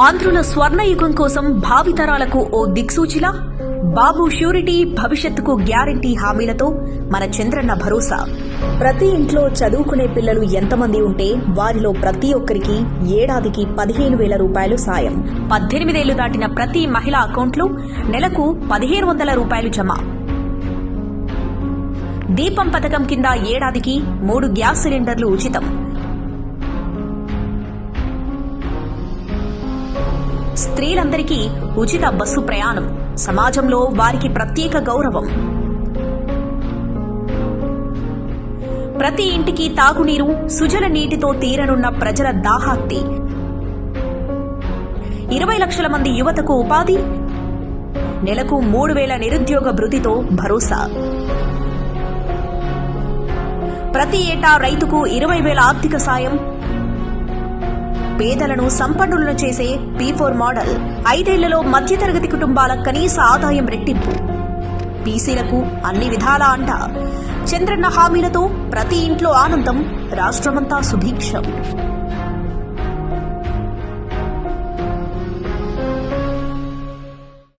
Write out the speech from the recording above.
ఆంధ్రుల స్వర్ణయుగం కోసం భావితరాలకు ఓ దిక్సూచిలా బాబు ష్యూరిటీ భవిష్యత్తుకు గ్యారంటీ హామీలతో మన చంద్రన్న భరోసా. ప్రతి ఇంట్లో చదువుకునే పిల్లలు ఎంతమంది ఉంటే వారిలో ప్రతి ఒక్కరికి ఏడాదికి 15,000 రూపాయలు సాయం. 18 ఏళ్లు దాటిన ప్రతి మహిళ అకౌంట్లో నెలకు 1,500 రూపాయలు జమ. దీపం పథకం కింద ఏడాదికి 3 గ్యాస్ సిలిండర్లు ఉచితం. స్త్రీలందరికీ ఉచిత బస్సు ప్రయాణం. సమాజంలో వారికి ప్రత్యేక గౌరవం. ప్రతి ఇంటికి తాగునీరు, సుజల నీటితో తీరనున్న ప్రజల దాహార్తి. 20 లక్షల మంది యువతకు ఉపాధి. నెలకు 3,000 నిరుద్యోగ భృతితో భరోసా. ప్రతి ఏటా రైతుకు 20,000 ఆర్థిక సాయం. పేదలను సంపన్నులను చేసే P4 మోడల్. 5 ఏళ్లలో మధ్యతరగతి కుటుంబాల కనీస ఆదాయం రెట్టింపు. బీసీలకు అన్ని విధాలా అంట. చంద్రన్న హామీలతో ప్రతి ఇంట్లో ఆనందం, రాష్ట్రమంతా సుభిక్షం.